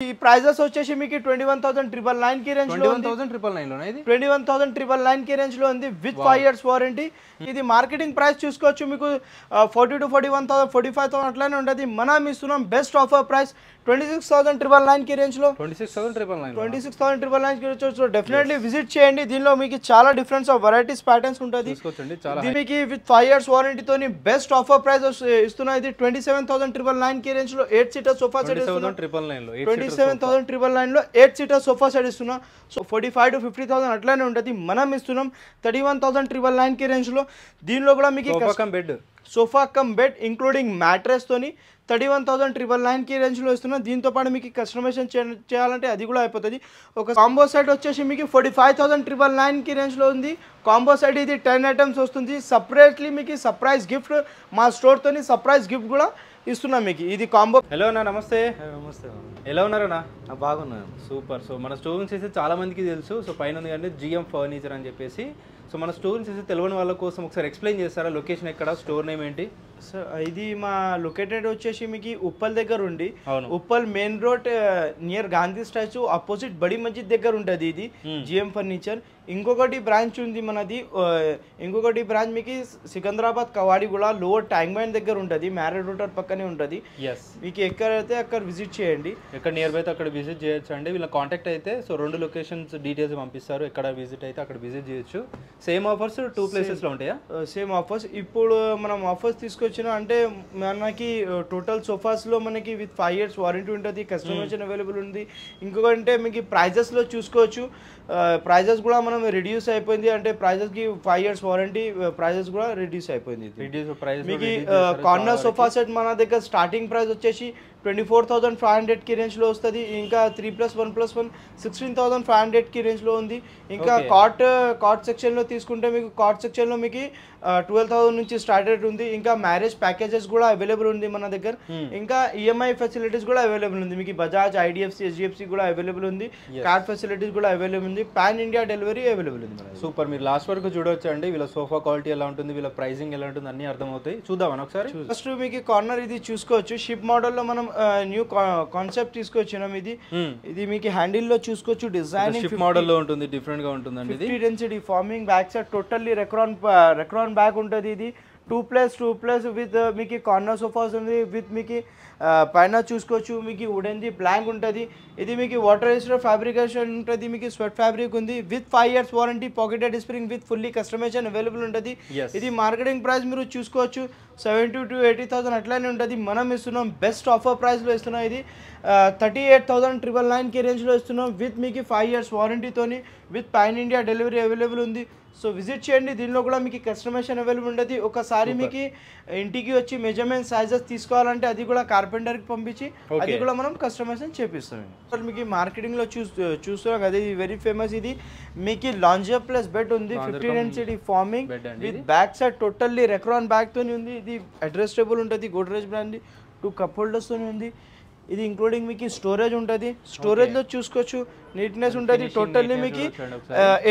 ఈ ప్రైజెస్ వచ్చేసి మీకు 21,999 కి రేంజ్ లో ఉంది. 21,999 లోనే ఇది 21,999 కి రేంజ్ లో ఉంది విత్ 5 ఇయర్స్ వారంటీ. ఇది మార్కెటింగ్ ప్రైస్ చూసుకోవచ్చు మీకు 40 to 41,000 45,000 అట్లానే ఉంటుంది. మనం ఇస్తున్నాం బెస్ట్ ఆఫర్ ప్రైస్ 26,999 కి రేంజ్ లో 26,999 కి రేంజ్ లో డెఫినెట్లీ విజిట్ చేయండి. దీనిలో మీకు చాలా డిఫరెన్స్ ఆఫ్ వెరైటీస్ ప్యాటర్న్స్ ఉంటుంది. దీనికి విత్ 5 ఇయర్స్ వారంటీ తోని బెస్ట్ ఆఫర్ ప్రైస్ ఇస్తున్నా. ఇది 27,999 కి రేంజ్ లో 8 సీటర్ సోఫా సెట్ ఇస్తున్నా. 27,999 లో 8 సీటర్ సోఫా సెట్ ఇస్తున్నా. సో 45 to 50,000 అట్లానే ఉంటుంది. మనం ఇస్తున్నాం 31,999 కి రేంజ్ లో. దీనిలో కూడా మీకు sofa cum bed including mattress తోని 31,999 కి రేంజ్ లో ఇస్తున్నాం. దీంతో పాటు మీకు కస్టమైజేషన్ చేయాలంటే అది కూడా అయిపోతుంది. ఒక కాంబో సెట్ వచ్చేసి మీకు 45,999 కి రేంజ్ లో ఉంది. కాంబో సెట్ ఇది 10 ఐటమ్స్ వస్తుంది. సపరేట్లీ మీకు సర్ప్రైజ్ గిఫ్ట్ మా స్టోర్ తోని సర్ప్రైజ్ గిఫ్ట్ కూడా ఇస్తున్నాం మీకు. ఇది కాంబో. హలో అన్న, నమస్తే. నమస్తే, ఎలా ఉన్నారన్నా? బాగున్నాను. సూపర్. సో మన స్టోర్ నుంచి అయితే చాలా మందికి తెలుసు. సో పైన ఉంది అంటే జిఎం ఫర్నిచర్ అని చెప్పేసి. సో మన స్టోర్ నుంచి తెలియని వాళ్ళ కోసం ఒకసారి ఎక్స్ప్లెయిన్ చేస్తారా? లొకేషన్ ఎక్కడ, స్టోర్ నేమ్ ఏంటి? సార్ ఇది మా లొకేటెడ్ వచ్చేసి మీకు ఉప్పల్ దగ్గర ఉండి, అవును, Uppal main road near Gandhi statue opposite బడి మస్జిద్ దగ్గర ఉంటుంది ఇది జిఎం ఫర్నిచర్. ఇంకొకటి బ్రాంచ్ ఉంది మనది. ఇంకొకటి బ్రాంచ్ మీకు Secunderabad Kavadiguda lower tank bund దగ్గర ఉంటుంది. మ్యారేడ్ రూటర్ పక్కనే ఉంటుంది. మీకు ఎక్కడైతే అక్కడ విజిట్ చేయండి. ఎక్కడ నియర్ బై అక్కడ విజిట్ చేయొచ్చు అండి. వీళ్ళ కాంటాక్ట్ అయితే సో 2 లొకేషన్స్ డీటెయిల్స్ పంపిస్తారు. ఎక్కడ విజిట్ అయితే అక్కడ విజిట్ చేయొచ్చు. సేమ్ ఆఫర్స్ 2 ప్లేసెస్లో ఉంటాయా? Same offers. ఇప్పుడు మనం ఆఫర్స్ తీసుకొచ్చిన అంటే మనకి టోటల్ సోఫాస్లో మనకి విత్ 5 ఇయర్స్ వారంటీ ఉంటుంది. కస్టమైజేషన్ అవైలబుల్ ఉంది. ఇంకొకంటే మీకు ప్రైజెస్లో చూసుకోవచ్చు. ప్రైజెస్ కూడా మనం రిడ్యూస్ అయిపోయింది. అంటే ప్రైజెస్కి 5 ఇయర్స్ వారంటీ ప్రైజెస్ కూడా రిడ్యూస్ అయిపోయింది. మీకు కార్నర్ సోఫా సెట్ మన దగ్గర స్టార్టింగ్ ప్రైస్ వచ్చేసి 24,500 కి రేంజ్లో వస్తుంది. ఇంకా 3+1+1 16,500 కి రేంజ్లో ఉంది. ఇంకా కాట్ సెక్షన్లో తీసుకుంటే మీకు కాట్ సెక్షన్లో మీకు 12,000 నుంచి స్టార్టెడ్ ఉంది. ఇంకా మ్యారేజ్ ప్యాకేజెస్ కూడా అవైలబుల్ ఉంది మన దగ్గర. ఇంకా ఈఎంఐ ఫెసిలిటీస్ కూడా అవైలబుల్ ఉంది. మీకు బజాజ్, ఐడిఎఫ్సి, హెచ్డిఎఫ్సి కూడా అవైలబుల్ ఉంది. కార్డ్ ఫెసిలిటీస్ కూడా అవైలబుల్ ఉంది. పాన్ ఇండియా డెలివరీ అవైలబుల్ ఉంది. సూపర్. మీరు లాస్ట్ వరకు చూడవచ్చు అండి. వీళ్ళ సోఫా క్వాలిటీ ఎలా ఉంటుంది, వీళ్ళ ప్రైసింగ్ ఎలా ఉంటుంది అన్ని అర్థమవుతాయి. చూద్దామని ఒకసారి. ఫస్ట్ మీకు కార్నర్ ఇది చూసుకోవచ్చు. షిప్ మోడల్లో మనం న్యూ కాన్సెప్ట్ తీసుకొచ్చినాం. ఇది మీకు హ్యాండిల్ లో చూసుకోవచ్చు. డిజైన్ షిప్ మోడల్ లో ఉంటుంది, డిఫరెంట్ గా ఉంటుంది. ఇది density farming back side totally Recron back ఉంటుంది. ఇది 2+2+ విత్ మీకు కార్నర్ సోఫాస్ ఉంది. విత్ మీకు పైన చూసుకోవచ్చు మీకు వుడెన్ది ప్లాంక్ ఉంటుంది. ఇది మీకు వాటర్ రెసిస్టెంట్ ఫ్యాబ్రికేషన్ ఉంటుంది. మీకు స్వెట్ ఫ్యాబ్రిక్ ఉంది. With 5 years warranty, pocketed spring with fully customisation available ఉంటుంది. ఇది మార్కెటింగ్ ప్రైస్ మీరు చూసుకోవచ్చు 70,000 to 80,000 అట్లానే ఉంటుంది. మనం ఇస్తున్నాం బెస్ట్ ఆఫర్ ప్రైస్లో ఇస్తున్నాం. ఇది 38,999 కి రేంజ్లో ఇస్తున్నాం. విత్ మీకు 5 ఇయర్స్ వారంటీతోని with pan India delivery available ఉంది. సో విజిట్ చేయండి. దీనిలో కూడా మీకు కస్టమైజేషన్ అవైలబుల్ ఉంటుంది. ఒకసారి మీకు ఇంటికి వచ్చి మెజర్మెంట్ సైజెస్ తీసుకోవాలంటే అది కూడా కార్పెంటర్కి పంపించి అది కూడా మనం కస్టమైజేషన్ చేపిస్తాం. మీకు మార్కెటింగ్లో చూస్తున్నాం కదా, ఇది వెరీ ఫేమస్. ఇది మీకు లాంజర్ ప్లస్ బెడ్ ఉంది. 15 density farming with back side totally Recron back తోని ఉంది. ఇది అడ్జస్టబుల్ ఉంటుంది. గోడ్రేజ్ బ్రాండ్ 2 కప్ హోల్డర్స్ తోని ఉంది. ఇది ఇంక్లూడింగ్ మీకు స్టోరేజ్ ఉంటుంది. స్టోరేజ్ లో చూసుకోవచ్చు నీట్నెస్ ఉంటుంది. టోటల్లీ మీకు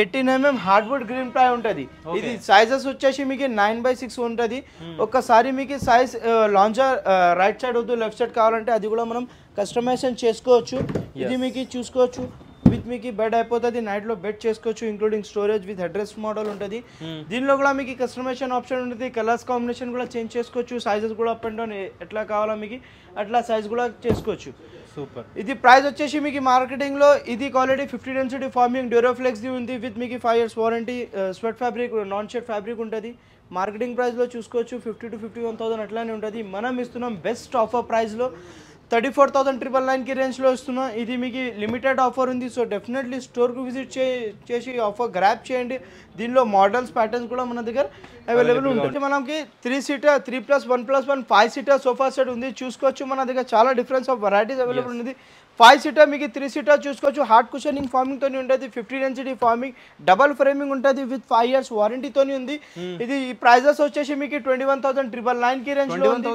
18 mm హార్డ్వుడ్ గ్రీన్ ప్లై ఉంటుంది. ఇది సైజెస్ వచ్చేసి మీకు 9/6 ఉంటుంది. ఒక్కసారి మీకు సైజ్ లాంజర్ రైట్ సైడ్ వద్దు లెఫ్ట్ సైడ్ కావాలంటే అది కూడా మనం కస్టమైజేషన్ చేసుకోవచ్చు. ఇది మీకు చూసుకోవచ్చు విత్ మీకు బెడ్ అయిపోతుంది. నైట్ లో బెడ్ చేసుకోవచ్చు. Including storage with address model ఉంటుంది. దీనిలో కూడా మీకు కస్టమైజేషన్ ఆప్షన్ ఉంటుంది. కలర్స్ కాంబినేషన్ కూడా చేంజ్ చేసుకోవచ్చు. సైజెస్ కూడా అప్ అండ్ డౌన్ ఎట్లా కావాలా మీకు అట్లా సైజ్ కూడా చేసుకోవచ్చు. సూపర్. ఇది ప్రైస్ వచ్చేసి మీకు మార్కెటింగ్ లో ఇది quality 50 density farming Duroflex the ఉంది. విత్ మీకు 5 years warranty sweat fabric non shed fabric ఉంటుంది. మార్కెటింగ్ ప్రైస్ లో చూసుకోవచ్చు 50,000 to 51,000 అట్లానే ఉంటుంది. మనం ఇస్తున్నాం బెస్ట్ ఆఫర్ ప్రైస్ లో 34,999 కి రేంజ్లో ఇస్తున్నాం. ఇది మీకు లిమిటెడ్ ఆఫర్ ఉంది. సో డెఫినెట్లీ స్టోర్కు విజిట్ చేసి ఆఫర్ గ్రాప్ చేయండి. దీనిలో మోడల్స్ ప్యాటర్న్స్ కూడా మన దగ్గర అవైలబుల్ ఉంటుంది. మనకి 3 సీటర్ 3+1+1 5 సీటర్ సోఫా సెట్ ఉంది. చూసుకోవచ్చు మన దగ్గర చాలా డిఫరెన్స్ ఆఫ్ వెరైటీస్ అవైలబుల్ ఉంది. 5 సీటర్ మీకు 3 సీటర్ చూసుకోవచ్చు. హార్డ్ కుషనింగ్ ఫార్మింగ్ తోని ఉంటుంది. 50 డెన్సిటీ ఫార్మింగ్ డబల్ ఫ్రేమింగ్ ఉంటుంది. విత్ 5 ఇయర్స్ వారంటీ తోని ఉంది. ఇది ఈ ప్రైజెస్ వచ్చేసి మీకు 21,999 కి రేంజ్ లో ఉంది.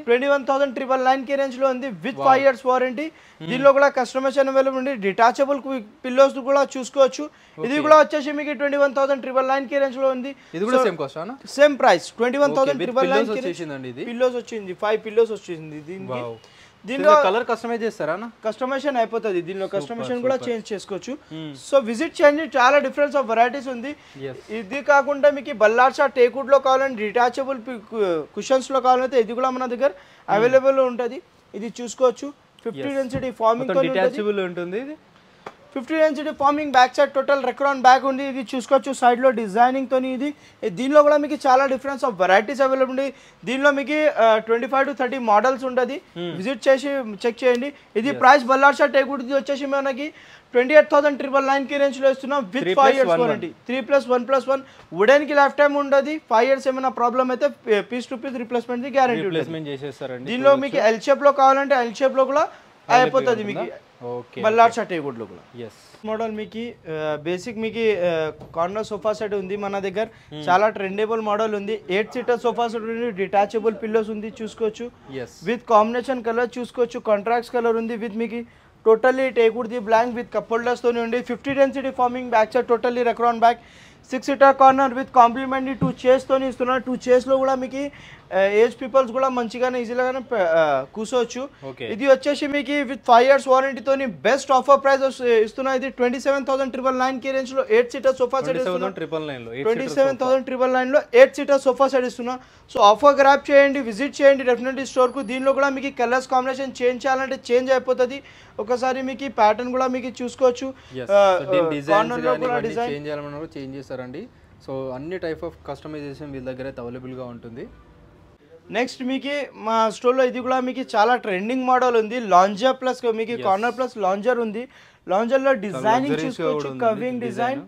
21,999 కి రేంజ్ లో ఉంది విత్ 5 ఇయర్స్ వారంటీ. దీనిలో కూడా కస్టమైజేషన్ అవైలబుల్ ఉంది. డిటాచబుల్ పిల్లోస్ కూడా చూసుకోవచ్చు. ఇది కూడా వచ్చేసి మీకు 21,999 కి రేంజ్ లో ఉంది. ఇది కూడా సేమ్ కాస్ట్ అన్న, సేమ్ ప్రైస్ 21,999 కి వచ్చేసిందండి. ఇది పిల్లోస్ వచ్చింది. 5 పిల్లోస్ వచ్చింది దీనికి. దీనిలో కలర్ కస్టమైజ్ చేస్తారా? కస్టమైజేషన్ అయిపోతుంది, దీనిలో కస్టమైజేషన్ కూడా చేంజ్ చేసుకోవచ్చు. సో విజిట్ చేయండి, చాలా డిఫరెన్స్ ఆఫ్ వెరైటీస్ ఉంది. ఇది కాకుండా మీకు బల్లార్షా టేక్వుడ్ లో కావాలంటే డిటాచబుల్ కుషన్స్ లో కావాలంటే ఇది కూడా మన దగ్గర అవైలబుల్ ఉంటుంది. ఇది చూసుకోవచ్చు 50 డెన్సిటీ ఫార్మింగ్ తో డిటాచబుల్ ఉంటుంది. ఇది 50 density farming back side total Recron back ఉంది. ఇది చూసుకోవచ్చు సైడ్ లో డిజైనింగ్ తోని. దీనిలో కూడా మీకు చాలా డిఫరెన్స్ ఆఫ్ వెరైటీస్ అవైలబుల్ ఉంది. దీనిలో మీకు 25 to 30 మోడల్స్ ఉంటుంది. విజిట్ చేసి చెక్ చేయండి. ఇది ప్రైస్ బల్లార్షా టేక్వుడ్ ఇది వచ్చేసి మనకి 28,999 కి రేంజ్ లో ఇస్తున్నాం విత్ 5 years వారంటీ. 3+1+1 వుడెన్ కి లైఫ్ టైం ఉండదు. 5 years ఏమైనా ప్రాబ్లం అయితే piece to piece replacement the guarantee చేసేస్తారండి. దీనిలో మీకు ఎల్ షేప్ లో కావాలంటే ఎల్ షేప్ లో కూడా అయిపోతుంది మీకు బల్లార్షా టేక్వుడ్ లో కూడా. మోడల్ మీకు బేసిక్ మీకు కార్నర్ సోఫా సెట్ ఉంది మన దగ్గర. చాలా ట్రెండబుల్ మోడల్ ఉంది. 8 సీటర్ సోఫా సెట్ ఉంది. డిటాచబుల్ పిల్లోస్ ఉంది చూసుకోవచ్చు. విత్ కాంబినేషన్ కలర్ చూసుకోవచ్చు. కాంట్రాక్ట్స్ కలర్ ఉంది. విత్ మీకు totally teakwood the blank with cup holders తోని ఉంది. 50 density farming back side totally Recron back. 6 seater corner with complimentary 2 chairs తోని ఇస్తున్నారు. 2 చైర్స్ లో కూడా మీకు ఏజ్ పీపుల్స్ కూడా మంచిగానే ఈజీగానే కూర్చోవచ్చు. ఇది వచ్చేసి మీకు విత్ 5 years వారంటీ తోని బెస్ట్ ఆఫర్ ప్రైస్ ఇస్తున్నా. ఇది 27,999 కి రేంజ్ లో 8 సీటర్ సోఫా సెట్ ఇస్తున్నా. 27,999 లో 8 సీటర్ సోఫా సెట్ ఇస్తున్నా. సో ఆఫర్ గ్రాప్ చేయండి, విజిట్ చేయండి డెఫినెట్లీ స్టోర్ కు. దీనిలో కూడా మీకు కలర్స్ కాంబినేషన్ చేంజ్ చేయాలంటే చేంజ్ అయిపోతుంది. ఒకసారి మీకు ప్యాటర్న్ కూడా మీకు చూసుకోవచ్చు. చేంజ్ చేస్తారండి. సో అన్ని టైప్ ఆఫ్ కస్టమైజేషన్ వీళ్ళ దగ్గర అయితే అవైలబుల్గా ఉంటుంది. నెక్స్ట్ మీకు మా స్టోర్లో ఇది కూడా మీకు చాలా ట్రెండింగ్ మోడల్ ఉంది. లాంజర్ ప్లస్ మీకు కార్నర్ ప్లస్ లాంజర్ ఉంది. లాంజర్లో డిజైనింగ్ చూసుకోవచ్చు, కవింగ్ డిజైన్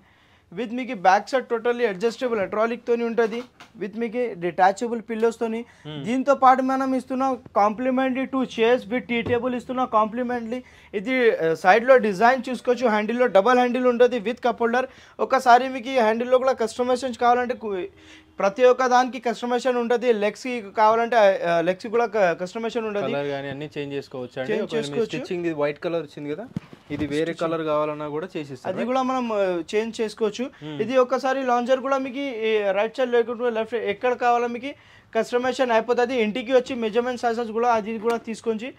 విత్ మీకు బ్యాక్ సైడ్ టోటల్లీ అడ్జస్టబుల్ అట్రాలిక్ తోని ఉంటుంది. విత్ మీకు డిటాచబుల్ పిల్లోస్ తోని. దీంతో పాటు మనం ఇస్తున్నాం complimentary 2 chairs with tea table ఇస్తున్నాం కాంప్లిమెంటరీ. ఇది సైడ్లో డిజైన్ చూసుకోవచ్చు. హ్యాండిల్లో డబల్ హ్యాండిల్ ఉంటుంది విత్ కప్ హోల్డర్. ఒకసారి మీకు హ్యాండిల్లో కూడా కస్టమైజేషన్ కావాలంటే ప్రతి ఒక్క దానికి కస్టమైజేషన్ ఉంటుంది. లెగ్స్ కావాలంటే లెగ్స్ కూడా కస్టమైజేషన్ ఉంటుంది. అన్ని చేంజ్ చేసుకోవచ్చు అండి. స్టిచ్చింగ్ ఇది వైట్ కలర్ వచ్చింది కదా, ఇది వేరే కలర్ కావాలన్నా కూడా చేసిస్తారు. అది కూడా మనం చేంజ్ చేసుకోవచ్చు. ఇది ఒకసారి లాంజర్ కూడా మీకు రైట్ సైడ్ లేకుండా లెఫ్ట్ ఎక్కడ కావాలో మీకు కస్టమైజేషన్ అయిపోతుంది. ఇంటికి వచ్చి మెజర్మెంట్ సైజెస్ కూడా అది కూడా తీసుకొని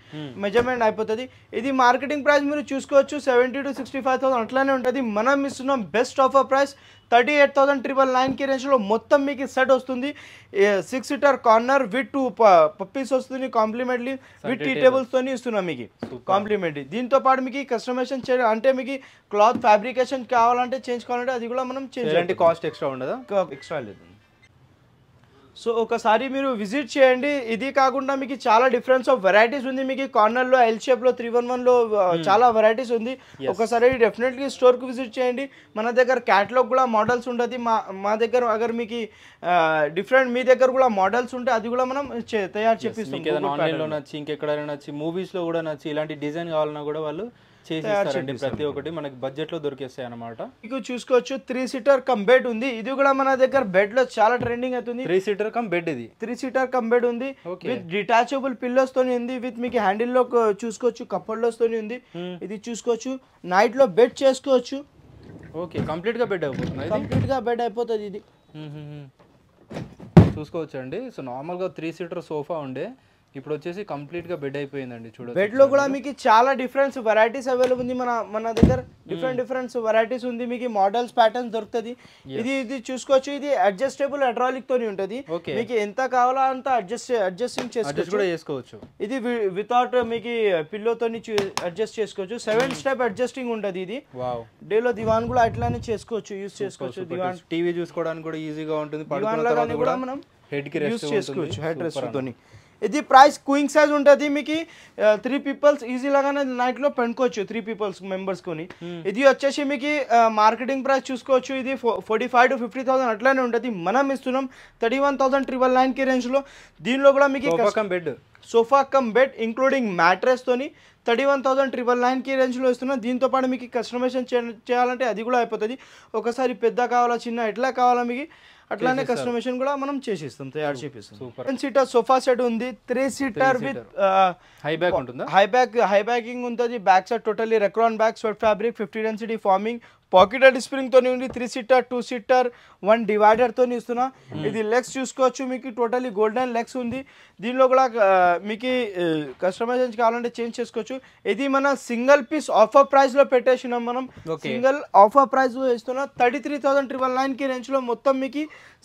మెజర్మెంట్ అయిపోతుంది. ఇది మార్కెటింగ్ ప్రైస్ మీరు చూసుకోవచ్చు 70,000 to 65,000 అట్లానే ఉంటుంది. మనం ఇస్తున్నాం బెస్ట్ ఆఫర్ ప్రైస్ 38,999 కి రేంజ్లో మొత్తం మీకు సెట్ వస్తుంది. 6 సీటర్ కార్నర్ విత్ 2 పప్పీస్ వస్తుంది కాంప్లిమెంటరీ విత్ టీ టేబుల్స్ తోని ఇస్తున్నాం మీకు కాంప్లిమెంటరీ. దీంతో పాటు మీకు కస్టమైజేషన్ చేయడం అంటే మీకు క్లాత్ ఫ్యాబ్రికేషన్ కావాలంటే చేంజ్ కావాలంటే అది కూడా మనం చేంజ్ కాస్ట్ ఎక్స్ట్రా ఉండదా? ఎక్స్ట్రా లేదు. సో ఒకసారి మీరు విజిట్ చేయండి. ఇది కాకుండా మీకు చాలా డిఫరెన్స్ ఆఫ్ వెరైటీస్ ఉంది. మీకు కార్నర్లో ఎల్ షేప్లో 311లో చాలా వెరైటీస్ ఉంది. ఒకసారి డెఫినెట్లీ స్టోర్కి విజిట్ చేయండి. మన దగ్గర క్యాటలాగ్ కూడా మోడల్స్ ఉంటుంది. మా దగ్గర అగర్ మీకు డిఫరెంట్ మీ దగ్గర కూడా మోడల్స్ ఉంటే అది కూడా మనం తయారు చేపిస్తాం. ఆన్లైన్లో నచ్చి ఇంకెక్కడైనా నచ్చి మూవీస్లో కూడా నచ్చి ఇలాంటి డిజైన్ కావాలన్నా కూడా వాళ్ళు చేసేస్తారండి. ప్రతి ఒక్కటి మనకి బడ్జెట్ లో దొరికేస్తాయి అన్నమాట. మీకు చూసుకోవచ్చు 3 సీటర్ కమ్ బెడ్ ఉంది. ఇది కూడా మన దగ్గర బెడ్ లో చాలా ట్రెండింగ్ అవుతుంది. 3 సీటర్ కమ్ బెడ్. ఇది 3 సీటర్ కమ్ బెడ్ ఉంది విత్ డిటాచబుల్ పిల్లోస్ తోని ఉంది. విత్ మీకు హ్యాండిల్ లో చూసుకోవచ్చు కప్ హోల్డర్స్ తోని ఉంది. ఇది చూసుకోవచ్చు నైట్ లో బెడ్ చేసుకోవచ్చు. ఓకే కంప్లీట్ గా బెడ్ అయిపోతుంది. కంప్లీట్ గా బెడ్ అయిపోతుంది. ఇది చూసుకోవచ్చు అండి. సో నార్మల్ గా 3 సీటర్ సోఫా ఉండే ఇప్పుడు వచ్చేసి కంప్లీట్ గా బెడ్ అయిపోయిందండి. చూడండి బెడ్ లో కూడా మీకు చాలా డిఫరెన్స్ వెరైటీస్ అవైలబుల్ ఉంది. మన దగ్గర డిఫరెంట్ వెరైటీస్ ఉంది. మీకు మోడల్స్ ప్యాటర్న్స్ దొరుకుతుంది. ఇది చూసుకోవచ్చు. ఇది అడ్జస్టబుల్ అడ్రాలిక్ తోని ఉంటుంది. మీకు ఎంత కావాలో అంత అడ్జస్టింగ్ చేసుకోవచ్చు. ఇది వితౌట్ మీకు పిల్లో తోని అడ్జస్ట్ చేసుకోవచ్చు. 7 స్టెప్ అడ్జస్టింగ్ ఉంటుంది. ఇది డేలో దివాన్ కూడా అట్లానే చేసుకోవచ్చు, యూస్ చేసుకోవచ్చు. దివాన్ టీవీ చూసుకోవడానికి కూడా ఈజీగా ఉంటుంది. దివాన్ లాగానే కూడా మనం హెడ్ కి రెస్ట్ చేసుకోవచ్చు. హెడ్ రెస్ట్ తోని. ఇది ప్రైస్ క్వింగ్ సైజ్ ఉంటుంది. మీకు 3 పీపుల్స్ ఈజీ లాగానే నైట్ లో పెట్టుకోవచ్చు. 3 పీపుల్స్ మెంబర్స్ కొని. ఇది వచ్చేసి మీకు మార్కెటింగ్ ప్రైస్ చూసుకోవచ్చు. ఇది 45,000 to 50,000 అట్లానే ఉంటుంది. మనం ఇస్తున్నాం 31,999 కి రేంజ్ లో. దీనిలో కూడా మీకు sofa cum bed including mattress తోని 31,999 కి రేంజ్ లో ఇస్తున్నాం. దీంతో పాటు మీకు కస్టమైజేషన్ చేయాలంటే అది కూడా అయిపోతుంది. ఒకసారి పెద్ద కావాలా చిన్న ఎట్లా కావాలా మీకు అట్లానే కస్టమైజేషన్ కూడా మనం చేసిస్తాం, తయారు చేపిస్తాం. 7 సీటర్ సోఫా సెట్ ఉంది, 3 సీటర్ విత్ హై బ్యాక్ ఉంటుందా? హై బ్యాకింగ్ ఉంటుంది. Back side totally Recron back, sweat fabric, 50 density farming, pocketed spring తోని ఉంది. 3 సీటర్ 2 సీటర్ 1 డివైడర్ తోని ఇస్తున్నా. ఇది లెగ్స్ చూసుకోవచ్చు, మీకు టోటల్లీ గోల్డెన్ లెగ్స్ ఉంది. దీనిలో కూడా మీకు కస్టమైజేషన్ కావాలంటే చేంజ్ చేసుకోవచ్చు. ఇది మన సింగిల్ పీస్ ఆఫర్ ప్రైస్ లో పెట్టేసినాం మనం. సింగిల్ ఆఫర్ ప్రైస్ ఇస్తున్నా 33,999 కి రేంజ్ లో మొత్తం మీకు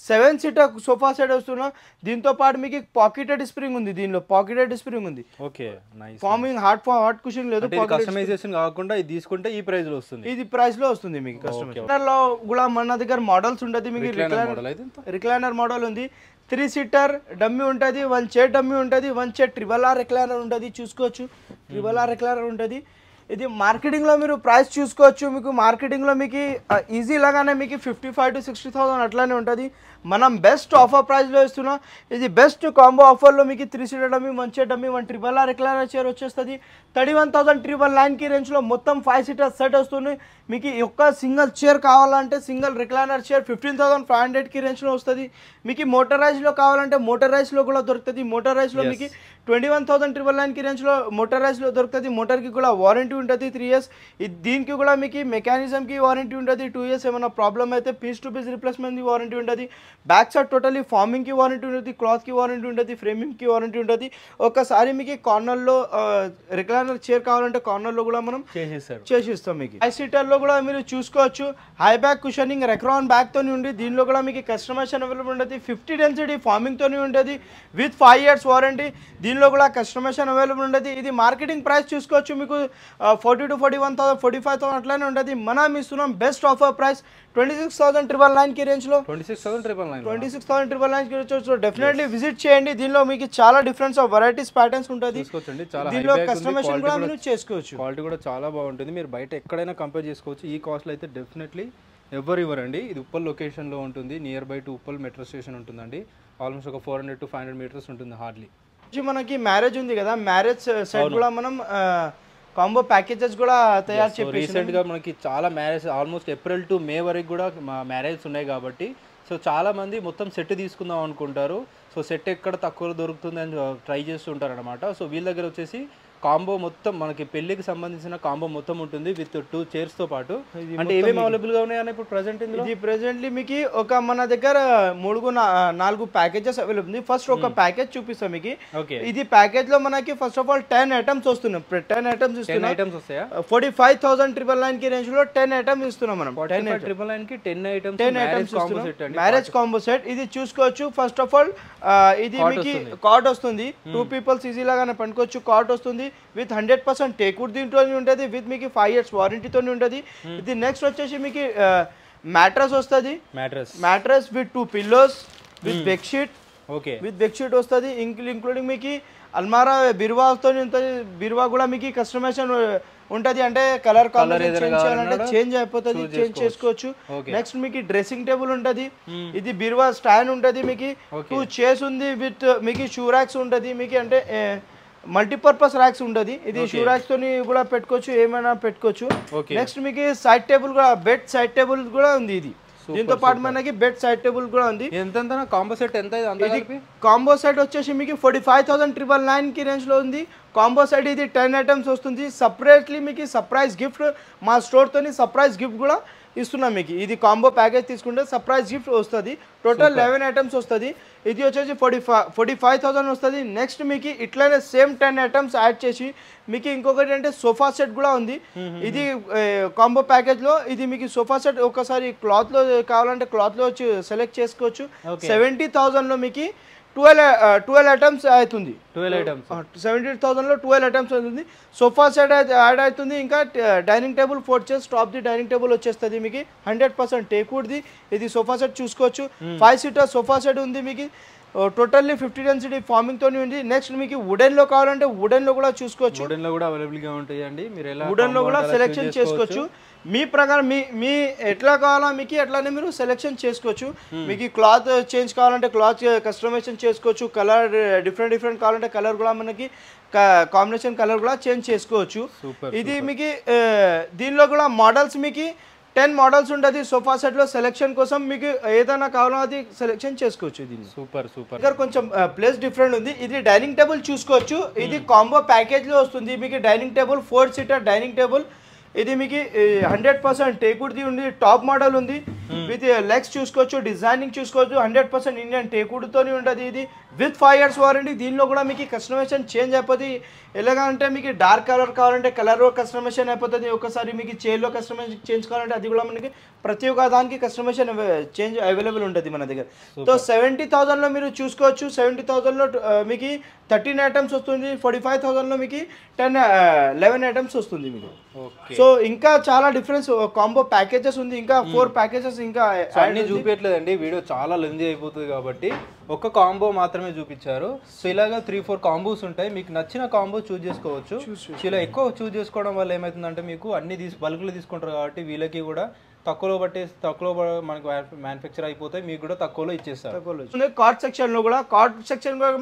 7 సీటర్ సోఫా సెట్ వస్తున్నా. దీంతో పాటు మీకు పాకెటెడ్ స్ప్రింగ్ ఉంది, దీనిలో పాకెటెడ్ స్ప్రింగ్ ఉంది. Okay, nice. Farming hard cushion లేదు, కస్టమైజేషన్ కాకుండా ఇది తీసుకుంటే ఈ ప్రైస్ లో వస్తుంది. ఇది ప్రైస్ లో వస్తుంది మీకు. కస్టమైజేషన్ లో కూడా మన దగ్గర మోడల్స్ ఉంటుంది. మీకు రిక్లైనర్ మోడల్ ఉంది. 3 సీటర్ డమ్మీ ఉంటుంది, 1 చైర్ డమ్మీ ఉంటుంది, 1 చైర్ RRR రిక్లైనర్ ఉంటుంది. చూసుకోవచ్చు, RRR రిక్లైనర్ ఉంటుంది. ఇది మార్కెటింగ్లో మీరు ప్రైస్ చూసుకోవచ్చు. మీకు మార్కెటింగ్లో మీకు ఈజీ లాగానే మీకు 55,000 to 60,000 అట్లానే ఉంటుంది. మనం బెస్ట్ ఆఫర్ ప్రైస్లో ఇస్తున్నాం. ఇది బెస్ట్ కాంబో ఆఫర్లో మీకు 3 seater dummy, 1 chair dummy, 1 RRR recliner chair వచ్చేస్తుంది. 31,999 కి రేంజ్లో మొత్తం 5 సీటర్ సెట్ వస్తుంది. మీకు ఒక్క సింగిల్ చైర్ కావాలంటే సింగిల్ రిక్లైనర్ చైర్ 15,500 కి రేంజ్లో వస్తుంది. మీకు మోటరైజ్లో కావాలంటే మోటరైజ్లో కూడా దొరుకుతుంది. మోటరైజ్లో మీకు 21,999 కి రేంజ్లో మోటరైజ్లో దొరుకుతుంది. మోటార్కి కూడా వారంటీ ఉంటుంది 3 years. దీనికి కూడా మీకు మెకానిజంకి వారంటీ ఉంటుంది 2 years. ఏమైనా ప్రాబ్లమ్ అయితే piece to piece replacement warranty ఉంటుంది. బ్యాక్ సైడ్ టోటలీ ఫార్మింగ్కి వారంటీ ఉంటుంది, క్లాత్కి వారంటీ ఉంటుంది, ఫ్రేమింగ్కి వారంటీ ఉంటుంది. ఒకసారి మీకు కార్నర్లో రిక్లైనర్ చైర్ కావాలంటే కార్నర్లో కూడా మనం చేసిస్తాం. మీకు 5 సీటర్లో కూడా మీరు చూసుకోవచ్చు. హై బ్యాక్ కుషనింగ్ రెక్రాన్ బ్యాక్తో ఉంది. దీనిలో కూడా మీకు కస్టమైజేషన్ అవైలబుల్ ఉంటుంది. 50 డెన్సిటీ ఫార్మింగ్తో ఉంటుంది విత్ 5 years వారంటీ. దీనిలో కూడా కస్టమైజేషన్ అవైలబుల్ ఉంటుంది. ఇది మార్కెటింగ్ ప్రైస్ చూసుకోవచ్చు, మీకు 40,000 to 41,000 45,000 అట్లానే ఉంటుంది. మనం ఇస్తున్నాం బెస్ట్ ఆఫర్ ప్రైస్ 26,999 కి రేంజ్లో. 26,999 కి రేంజ్లో డెఫినెట్లీ విజిట్ చేయండి. దీనిలో మీకు చాలా డిఫరెన్స్ ఆఫ్ వెరైటీస్ ప్యాటర్న్స్ ఉంటుంది. దీనిలో కస్టమైజేషన్ కూడా మీరు చేసుకోవచ్చు. క్వాలిటీ కూడా చాలా బాగుంటుంది. మీరు బయట ఎక్కడైనా కంపేర్ చేసుకోవచ్చు. ఈ కాస్ట్లో అయితే డెఫినెట్లీ ఎవరు ఇవ్వరండి. ఇది ఉప్పల్ లొకేషన్లో ఉంటుంది, near by to Uppal metro station ఉంటుందండి. ఆల్మోస్ట్ ఒక 400 to 500 meters ఉంటుంది హార్డ్లీ. మనకి మ్యారేజ్ ఉంది కదా, మ్యారేజ్ సెట్ కూడా మనం కాంబో ప్యాకేజెస్ కూడా తయారు చేసి రీసెంట్గా మనకి చాలా marriage almost April to May వరకు కూడా మ్యారేజెస్ ఉన్నాయి కాబట్టి సో చాలా మంది మొత్తం సెట్ తీసుకుందాం అనుకుంటారు. సో సెట్ ఎక్కడ తక్కువలో దొరుకుతుంది అని ట్రై చేస్తుంటారు అనమాట. సో వీళ్ళ దగ్గర వచ్చేసి కాంబో మొత్తం మనకి పెళ్లికి సంబంధించిన కాంబో మొత్తం ఉంటుంది విత్ 2 chairs తో పాటు. అంటే ఏమేమి అవైలబుల్ గా ఉన్నాయని ఇప్పుడు ప్రెజెంట్ ఇది ప్రెజెంట్లీ మీకు ఒక మన దగ్గర 4 ప్యాకేజెస్ అవైలబుల్ ఉంది. ఫస్ట్ ఒక ప్యాకేజ్ చూపిస్తాం మీకు. ఇది ప్యాకేజ్ లో మనకి ఫస్ట్ ఆఫ్ ఆల్ 10 ఐటమ్స్ వస్తున్నాయి. 10 ఐటమ్స్ ఇస్తున్నాం. 10 items వస్తాయా? 45,999 కి రేంజ్ లో 10 ఐటమ్స్ ఇస్తున్నాం మనం. 45,999 కి 10 items మ్యారేజ్ కాంబో సెట్. ఇది చూసుకోవచ్చు. ఫస్ట్ ఆఫ్ ఆల్ ఇది మీకు కార్డ్ వస్తుంది. 2 people ఈజీ లాగానే పండుకోవచ్చు. కార్డ్ వస్తుంది విత్ 100% టేక్వుడ్ దీంట్లో ఉంటుంది. విత్ మీకు 5 years వారంటీతో ఉంటుంది. ఇది నెక్స్ట్ వచ్చేసి మీకు మ్యాట్రస్ వస్తుంది. Mattress with 2 pillows with bedsheet. With bedsheet వస్తుంది. ఇంక్లూడింగ్ మీకు అల్మారా బిరువాతో ఉంటుంది. బిరువా కూడా మీకు కస్టమైజేషన్ ఉంటుంది. అంటే కలర్ చేంజ్ చేయాలంటే చేంజ్ అయిపోతుంది, చేంజ్ చేసుకోవచ్చు. నెక్స్ట్ మీకు డ్రెస్సింగ్ టేబుల్ ఉంటుంది. ఇది బిరువా స్టాండ్ ఉంటుంది. మీకు 2 chairs ఉంది విత్ మీకు షూ ర్యాక్స్ ఉంటుంది. మీకు అంటే మల్టీపర్పస్ ర్యాక్స్ ఉంటుంది. ఇది షూ ర్యాక్స్ తోని కూడా పెట్టుకోవచ్చు, ఏమైనా పెట్టుకోవచ్చు. నెక్స్ట్ మీకు సైడ్ టేబుల్ కూడా, బెడ్ సైడ్ టేబుల్ కూడా ఉంది. ఇది దీంతో పాటు మనకి బెడ్ సైడ్ టేబుల్ కూడా ఉంది. ఎంత కాంబో సెట్ ఎంత? ఇది కాంబో సెట్ వచ్చేసి మీకు 45,999 కి రేంజ్ లో ఉంది. కాంబో సెట్ ఇది 10 items వస్తుంది. సపరేట్లీ మీకు సర్ప్రైజ్ గిఫ్ట్ మా స్టోర్ తోని సర్ప్రైజ్ గిఫ్ట్ కూడా ఇస్తున్నాం మీకు. ఇది కాంబో ప్యాకేజ్ తీసుకుంటే సర్ప్రైజ్ గిఫ్ట్ వస్తుంది. టోటల్ 11 items వస్తుంది. ఇది వచ్చేసి 45,000 వస్తుంది. నెక్స్ట్ మీకు ఇట్లానే సేమ్ 10 items యాడ్ చేసి మీకు ఇంకొకటి అంటే సోఫా సెట్ కూడా ఉంది. ఇది కాంబో ప్యాకేజ్లో. ఇది మీకు సోఫా సెట్ ఒకసారి క్లాత్లో కావాలంటే క్లాత్లో సెలెక్ట్ చేసుకోవచ్చు. 70,000లో మీకు 12 items అవుతుంది. 70,000లో 12 items అవుతుంది. సోఫా సెట్ యాడ్ అవుతుంది. ఇంకా dining table 4 chairs top the dining table వచ్చేస్తుంది మీకు. 100% టేక్వుడ్ది ఇది సోఫా సెట్ చూసుకోవచ్చు. 5 seater సోఫా సెట్ ఉంది మీకు. టోటల్లీ 50 డెన్సిటీ ఫార్మింగ్ తోని ఉంది. నెక్స్ట్ మీకు వుడెన్ లో కావాలంటే వుడెన్ లో కూడా చూసుకోవచ్చు. వుడెన్ లో కూడా అవైలబుల్ గా ఉంటాయండి. మీరు ఎలా వుడెన్ లో కూడా సెలెక్షన్ చేసుకోవచ్చు. మీ ప్రకారం మీ ఎట్లా కావాలా మీకు అట్లానే మీరు సెలెక్షన్ చేసుకోవచ్చు. మీకు క్లాత్ చేంజ్ కావాలంటే క్లాత్ కస్టమైజేషన్ చేసుకోవచ్చు. కలర్ డిఫరెంట్ కావాలంటే కలర్ కూడా మనకి కాంబినేషన్ కలర్ కూడా చేంజ్ చేసుకోవచ్చు. ఇది మీకు దీనిలో కూడా మోడల్స్ మీకు 10 మోడల్స్ ఉంటుంది సోఫా సెట్ లో. సెలెక్షన్ కోసం మీకు ఏదైనా కావాలో అది సెలెక్షన్ చేసుకోవచ్చు. దీన్ని సూపర్ ఇక్కడ కొంచెం ప్లేస్ డిఫరెంట్ ఉంది. ఇది డైనింగ్ టేబుల్ చూసుకోవచ్చు. ఇది కాంబో ప్యాకేజ్ లో వస్తుంది మీకు. Dining table 4 seater dining table. ఇది మీకు 100% టేకుడ్ది ఉంది. టాప్ మోడల్ ఉంది. విత్ లెగ్స్ చూసుకోవచ్చు, డిజైనింగ్ చూసుకోవచ్చు. 100% ఇండియన్ టేకుడ్తోని ఉంటుంది. ఇది విత్ 5 years వారంటీ. దీనిలో కూడా మీకు కస్టమైజేషన్ చేంజ్ అయిపోతుంది. ఎలాగంటే మీకు డార్క్ కలర్ కావాలంటే కలర్ కస్టమైజేషన్ అయిపోతుంది. ఒకసారి మీకు చైర్లో కస్టమైజేషన్ చేంజ్ కావాలంటే అది కూడా మనకి ప్రతి ఒక్క దానికి కస్టమైజేషన్ చేంజ్ అవైలబుల్ ఉంటుంది మన దగ్గర. సో 70,000లో మీరు చూసుకోవచ్చు. 70,000లో మీకు 13 ఐటమ్స్ వస్తుంది. 45,000లో మీకు 11 ఐటమ్స్ వస్తుంది మీకు. సో ఇంకా చాలా డిఫరెన్స్ కాంబో ప్యాకేజెస్ ఉంది. ఇంకా 4 ప్యాకేజెస్ ఇంకా అన్ని చూపించట్లేదండి, వీడియో చాలా లెంజీ అయిపోతుంది కాబట్టి ఒక కాంబో మాత్రమే చూపించారు. సో ఇలాగా 3-4 కాంబోస్ ఉంటాయి. మీకు నచ్చిన కాంబో చూస్ చేసుకోవచ్చు. ఇలా ఎక్కువ చూస్ చేసుకోవడం వల్ల ఏమవుతుందంటే మీకు అన్ని బల్క్లో తీసుకుంటారు కాబట్టి వీళ్ళకి కూడా తక్కువలో మనకు మ్యానుఫ్యాక్చర్ అయిపోతాయి, మీకు కూడా తక్కువలో ఇచ్చేస్తారు. కార్డ్ సెక్షన్ లో కూడా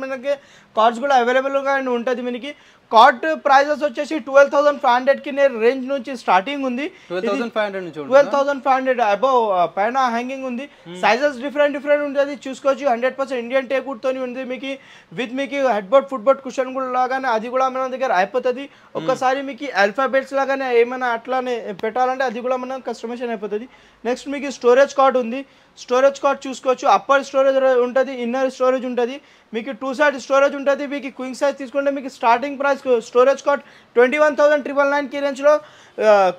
మనకి కార్డ్స్ కూడా అవైలబుల్ గా ఉంటుంది. మనకి కార్డ్ ప్రైజెస్ వచ్చేసి 12,500 కి రేంజ్ నుంచి స్టార్టింగ్ ఉంది. 12,500 అబౌవ్ పైన హ్యాంగింగ్ ఉంది. సైజెస్ డిఫరెంట్ ఉంటుంది చూసుకోవచ్చు. 100% ఇండియన్ టేకుడ్ తోని ఉంది మీకు. విత్ మీకు head board foot board cushion కూడా లాగానే అది కూడా మన దగ్గర అయిపోతుంది. ఒక్కసారి మీకు ఆల్ఫాబెట్స్ లాగానే ఏమైనా అట్లానే పెట్టాలంటే అది కూడా మనం కస్టమైజేషన్ అయిపోతుంది. నెక్స్ట్ మీకు స్టోరేజ్ కార్డ్ ఉంది. స్టోరేజ్ కార్డ్ చూసుకోవచ్చు. అప్పర్ స్టోరేజ్ ఉంటుంది, ఇన్నర్ స్టోరేజ్ ఉంటుంది. మీకు 2 side స్టోరేజ్ ఉంటుంది. మీకు క్వింగ్ సైజ్ తీసుకుంటే మీకు స్టార్టింగ్ ప్రైస్ స్టోరేజ్ కార్డ్ 21,999 కి రేంజ్లో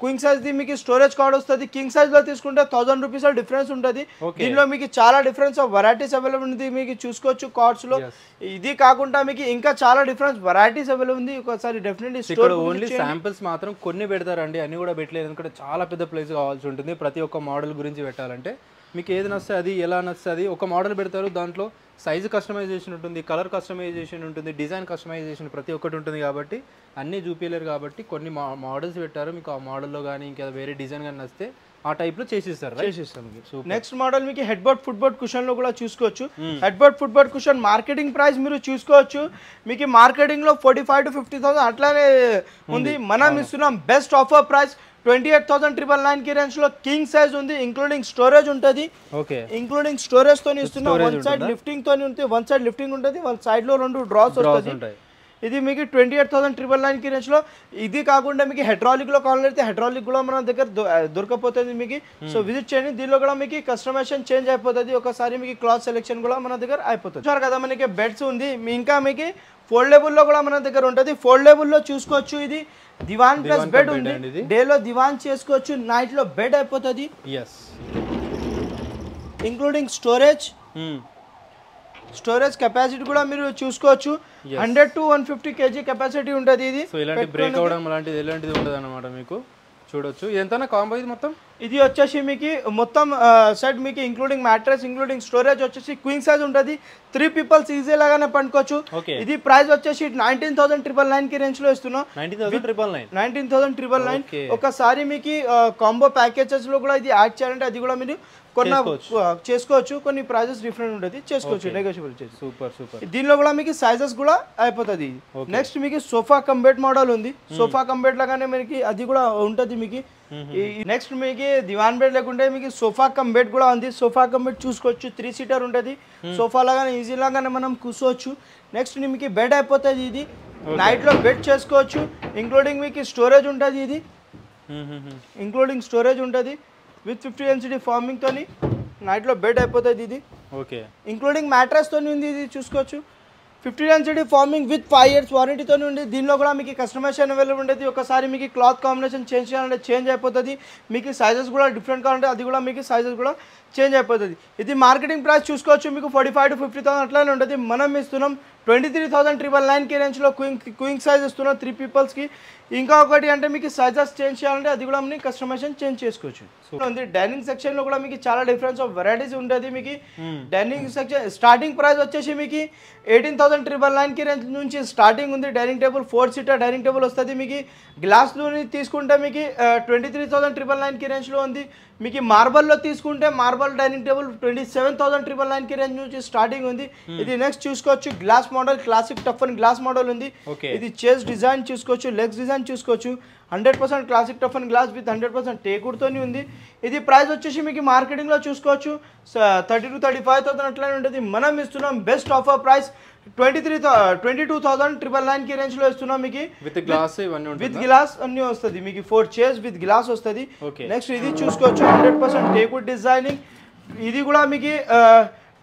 క్వింగ్ సైజ్ది మీకు స్టోరేజ్ కార్డ్ వస్తుంది. కింగ్ సైజ్లో తీసుకుంటే 1,000 రూపీస్ డిఫరెన్స్ ఉంటుంది. దీనిలో మీకు చాలా డిఫరెన్స్ ఆఫ్ వెరైటీస్ అవైలబుల్ ఉంది. మీకు చూసుకోవచ్చు కార్డ్స్లో. ఇది కాకుండా మీకు ఇంకా చాలా డిఫరెన్స్ వెరైటీస్ అవైలబుల్ ఉంది. ఒకసారి డెఫినెట్లీ ఇక్కడ ఓన్లీ శాంపిల్స్ మాత్రం కొన్ని పెడతారండి, అన్ని కూడా పెట్టలేదు. ఎందుకంటే చాలా పెద్ద ప్లేస్ కావాల్సి ఉంటుంది ప్రతి ఒక్క మోడల్ గురించి పెట్టాలంటే. మీకు ఏది నస్తుంది అది ఎలా నస్తుంది ఒక మోడల్ పెడతారు. దాంట్లో సైజు కస్టమైజేషన్ ఉంటుంది, కలర్ కస్టమైజేషన్ ఉంటుంది, డిజైన్ కస్టమైజేషన్ ప్రతి ఒక్కటి ఉంటుంది. కాబట్టి అన్నీ చూపించలేరు కాబట్టి కొన్ని మోడల్స్ పెట్టారు. మీకు ఆ మోడల్లో కానీ ఇంకా వేరే డిజైన్ కానీ నచ్చితే ఆ టైప్లో చేసిస్తారు. నెక్స్ట్ మోడల్ మీకు head board foot board cushion లో కూడా చూసుకోవచ్చు. Head board foot board cushion marketing price మీరు చూసుకోవచ్చు. మీకు మార్కెటింగ్ లో 45,000 to 50,000 అట్లానే ఉంది. మనం ఇస్తున్నాం బెస్ట్ ఆఫర్ ప్రైస్ 28,999 కి రేంజ్ లో కింగ్ సైజ్ ఉంది. ఇంక్లూడింగ్ స్టోరేజ్ ఉంటుంది. ఇంక్లూడింగ్ స్టోరేజ్ తోని ఇస్తున్నాం. వన్ సైడ్ లిఫ్టింగ్ తోని ఉంటుంది. వన్ సైడ్ లిఫ్టింగ్ ఉంటుంది, వన్ సైడ్ లో 2 డ్రాస్ వస్తుంది. ఇది మీకు 28,999 కి రేంజ్ లో. ఇది కాకుండా మీకు హైడ్రాలిక్ లో కావాలంటే హైడ్రాలిక్ కూడా మన దగ్గర దొరకపోతుంది మీకు. సో విజిట్ చేయండి. దీనిలో కూడా మీకు కస్టమైజేషన్ చేంజ్ అయిపోతుంది. ఒకసారి మీకు క్లాత్ సెలెక్షన్ కూడా మన దగ్గర అయిపోతుంది. చూసారు కదా మనకి బెడ్స్ ఉంది. ఇంకా మీకు ఫోల్డబుల్ లో కూడా మన దగ్గర ఉంటుంది. ఫోల్డబుల్ లో చూసుకోవచ్చు. ఇది దివాన్ ప్లస్ బెడ్ ఉంది. డే లో దివాన్ చేసుకోవచ్చు, నైట్ లో బెడ్ అయిపోతుంది. ఇంక్లూడింగ్ స్టోరేజ్ కెపాసిటీ కూడా మీరు చూసుకోవచ్చు. 100 to 150 kg కెపాసిటీ ఉంటుంది. ఇది ఇలాంటి బ్రేక్ అవడం అలాంటిది ఎలాంటిది ఉండదు అనమాట. మీకు చూడొచ్చు. ఎంత కాంబో ఇది మొత్తం? ఇది వచ్చేసి మీకు మొత్తం సెట్ మీకు ఇంక్లూడింగ్ మ్యాట్రెస్ ఇంక్లూడింగ్ స్టోరేజ్ వచ్చేసి క్వీన్ సైజ్ ఉంటుంది. 3 people ఈజీ లాగానే పండుకోవచ్చు. ఇది ప్రైస్ వచ్చేసి 19,999 కి రేంజ్ లో ఇస్తున్నాం. 19,999. ఒకసారి మీకు కాంబో ప్యాకేజెస్ లో కూడా ఇది యాడ్ చేయాలంటే అది కూడా మీరు చేసుకోవచ్చు. కొన్ని ప్రైజెస్ డిఫరెంట్ ఉంటుంది, చేసుకోవచ్చు, నెగోషియబుల్ చేసి. సూపర్. దీనిలో కూడా మీకు సైజెస్ కూడా అయిపోతుంది. నెక్స్ట్ మీకు సోఫా కమ్ బెడ్ మోడల్ ఉంది. సోఫా కమ్ బెడ్ లాగానే మనకి అది కూడా ఉంటుంది మీకు. నెక్స్ట్ మీకు దివాన్ బెడ్ లేకుంటే మీకు సోఫా కమ్ బెడ్ కూడా ఉంది. సోఫా కమ్ బెడ్ చూసుకోవచ్చు. 3 seater ఉంటుంది. సోఫా లాగానే ఈజీ లాగానే మనం కూర్చోవచ్చు. నెక్స్ట్ మీకు బెడ్ అయిపోతుంది. ఇది నైట్ లో బెడ్ చేసుకోవచ్చు. ఇంక్లూడింగ్ మీకు స్టోరేజ్ ఉంటుంది. ఇది ఇంక్లూడింగ్ స్టోరేజ్ ఉంటుంది విత్ 50 NCD ఫార్మింగ్ తోని నైట్ లో బెడ్ అయిపోతుంది. ఇది ఇంక్లూడింగ్ మ్యాట్రెస్ తోని ఉంది. ఇది చూసుకోవచ్చు. 50 NCD ఫార్మింగ్ విత్ 5 years వారంటీతో ఉంది. దీనిలో కూడా మీకు కస్టమైజేషన్ అవైలబుల్ ఉంటుంది. ఒకసారి మీకు క్లాత్ కాంబినేషన్ చేంజ్ చేయాలంటే చేంజ్ అయిపోతుంది. మీకు సైజెస్ కూడా డిఫరెంట్ కావాలంటే అది కూడా మీకు సైజెస్ కూడా చేంజ్ అయిపోతుంది. ఇది మార్కెటింగ్ ప్రైస్ చూసుకోవచ్చు. మీకు 45,000 to 50,000 అట్లానే ఉంటుంది. మనం ఇస్తున్నాం 23,999 కి రేంజ్లో క్వింగ్ సైజ్ ఇస్తున్నాం 3 people కి. ఇంకా ఒకటి అంటే మీకు సైజెస్ చేంజ్ చేయాలంటే అది కూడా మీకు కస్టమైజేషన్ చేంజ్ చేసుకోవచ్చు. డైనింగ్ సెక్షన్ లో కూడా మీకు చాలా డిఫరెన్స్ ఆఫ్ వెరైటీస్ ఉంటుంది. మీకు డైనింగ్ సెక్షన్ స్టార్టింగ్ ప్రైస్ వచ్చేసి మీకు 18,999 కి రేంజ్ నుంచి స్టార్టింగ్ ఉంది. Dining table 4 seater dining table వస్తుంది. మీకు గ్లాస్లోని తీసుకుంటే మీకు 23,999 కి రేంజ్లో ఉంది. మీకు మార్బల్లో తీసుకుంటే మార్బల్ డైనింగ్ టేబుల్ 27,999 కి రేంజ్ నుంచి స్టార్టింగ్ ఉంది. ఇది నెక్స్ట్ చూసుకోవచ్చు. Glass model classic tough and glass model ఉంది. ఇది చేస్ డిజైన్ చూసుకోవచ్చు. లెగ్స్ డిజైన్ డిజైన్ చూసుకోవచ్చు. 100% classic tough and glass with 100% టేకుడ్తోని ఉంది. ఇది ప్రైస్ వచ్చేసి మీకు మార్కెటింగ్లో చూసుకోవచ్చు 30 to 35,000 అట్లానే ఉంటుంది. మనం ఇస్తున్నాం బెస్ట్ ఆఫర్ ప్రైస్ 22,999 కి రేంజ్ లో ఇస్తున్నాం మీకు. విత్ గ్లాస్ ఇవన్నీ ఉంటుంది, విత్ గ్లాస్ అన్ని వస్తుంది మీకు. 4 చైర్స్ విత్ గ్లాస్ వస్తుంది. నెక్స్ట్ ఇది చూసుకోవచ్చు 100% టేకుడ్ డిజైనింగ్. ఇది కూడా మీకు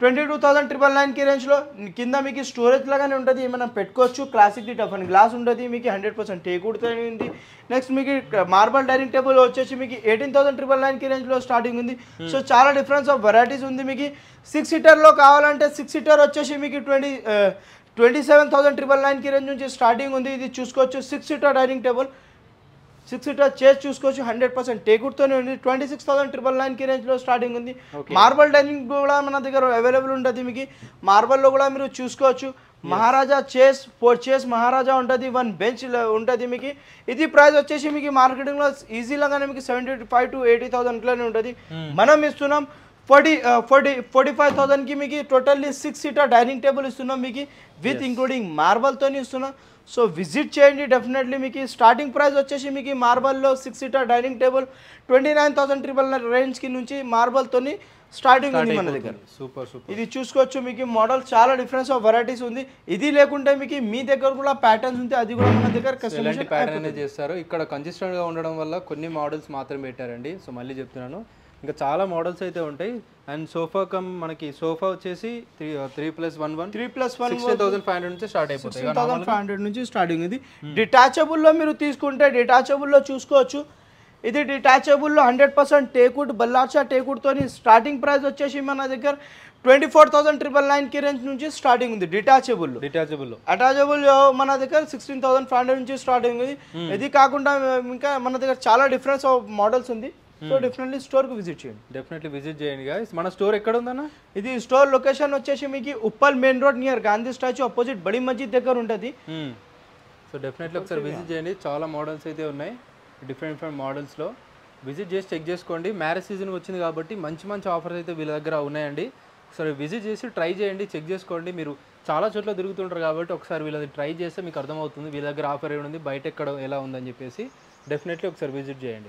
22,999 కి రేంజ్ లో. కింద మీకు స్టోరేజ్ లాగానే ఉంటుంది, ఏమైనా పెట్టుకోవచ్చు. క్లాసిక్ టఫ్ అండ్ గ్లాస్ ఉంటుంది మీకు. 100% టేకుడ్తో ఉంది. నెక్స్ట్ మీకు మార్బల్ డైనింగ్ టేబుల్ వచ్చేసి మీకు 18,999 కి రేంజ్ లో స్టార్టింగ్ ఉంది. సో చాలా డిఫరెన్స్ ఆఫ్ వెరైటీస్ ఉంది మీకు. 6 సీటర్లో కావాలంటే 6 సీటర్ వచ్చేసి మీకు 27,999 కి రేంజ్ నుంచి స్టార్టింగ్ ఉంది. ఇది చూసుకోవచ్చు 6 seater dining table, 6 seater chair చూసుకోవచ్చు. 100% టేకుడ్తోనే ఉంది. 26,999 కి రేంజ్లో స్టార్టింగ్ ఉంది. మార్బల్ డైనింగ్ కూడా మన దగ్గర అవైలబుల్ ఉంటుంది మీకు. మార్బల్లో కూడా మీరు చూసుకోవచ్చు. మహారాజా చైర్స్ 4 చైర్స్ మహారాజా ఉంటుంది. 1 బెంచ్ ఉంటుంది మీకు. ఇది ప్రైస్ వచ్చేసి మీకు మార్కెటింగ్లో ఈజీలాగానే మీకు 75,000 to 80,000 ఇట్లానే ఉంటుంది. మనం ఇస్తున్నాం 45,000 కి మీకు టోటల్లీ 6 సీటర్ డైనింగ్ టేబుల్ ఇస్తున్నాం మీకు, విత్ ఇంక్లూడింగ్ మార్బల్తోని ఇస్తున్నాం. సో విజిట్ చేయండి డెఫినెట్లీ. మీకు స్టార్టింగ్ ప్రైస్ వచ్చేసి మీకు మార్బల్లో 6 సీటర్ డైనింగ్ టేబుల్ 29,999 రేంజ్ కి నుంచి మార్బల్తోని స్టార్టింగ్ ఉంది మన దగ్గర. Super super. ఇది చూసుకోవచ్చు మీకు. మోడల్ చాలా డిఫరెన్స్ ఆఫ్ వెరైటీస్ ఉంది. ఇది లేకుంటే మీకు మీ దగ్గర కూడా ప్యాటర్న్స్ ఉంది, అది కూడా మన దగ్గర కస్టమైజేషన్ ప్యాటర్న్ చేస్తారు. ఇక్కడ కన్సిస్టెంట్ గా ఉండడం వల్ల కొన్ని మోడల్స్ మాత్రమే పెట్టారండి. సో మళ్ళీ చెప్తున్నాను, ఇంకా చాలా మోడల్స్ అయితే ఉంటాయి. అండ్ సోఫా కమ్ మనకి సోఫా వచ్చేసి 3+1 16,500 నుంచి స్టార్ట్ అయిపోతాయి. 16,500 నుంచి స్టార్టింగ్ ఇది. డిటాచబుల్లో మీరు తీసుకుంటే డిటాచబుల్లో చూసుకోవచ్చు. ఇది డిటాచబుల్లో 100% టేకుడ్ బల్లార్షా టేకుడ్తోని స్టార్టింగ్ ప్రైస్ వచ్చేసి మన దగ్గర 24,999 కి రేంజ్ నుంచి స్టార్టింగ్ ఉంది డిటాచబుల్. అటాచబుల్ మన దగ్గర 16,500 నుంచి స్టార్టింగ్ ఉంది. ఇది కాకుండా ఇంకా మన దగ్గర చాలా డిఫరెన్స్ ఆఫ్ మోడల్స్ ఉంది. సో డెఫినెట్లీ స్టోర్ కు విజిట్ చేయండి గైస్. మన స్టోర్ ఎక్కడ ఉందన్న? ఇది స్టోర్ లొకేషన్ వచ్చేసి మీకు Uppal main road near Gandhi statue opposite బడి మస్జిద్ దగ్గర ఉంటుంది. సో డెఫినెట్లీ ఒకసారి విజిట్ చేయండి. చాలా మోడల్స్ అయితే ఉన్నాయి, డిఫరెంట్ మోడల్స్లో విజిట్ చేసి చెక్ చేసుకోండి. మ్యారేజ్ సీజన్ వచ్చింది కాబట్టి మంచి మంచి ఆఫర్స్ అయితే వీళ్ళ దగ్గర ఉన్నాయండి. ఒకసారి విజిట్ చేసి ట్రై చేయండి, చెక్ చేసుకోండి. మీరు చాలా చోట్ల తిరుగుతుంటారు కాబట్టి ఒకసారి వీళ్ళది ట్రై చేస్తే మీకు అర్థమవుతుంది వీళ్ళ దగ్గర ఆఫర్ ఏముంది, బయట ఎక్కడ ఎలా ఉందని చెప్పేసి. డెఫినెట్లీ ఒకసారి విజిట్ చేయండి.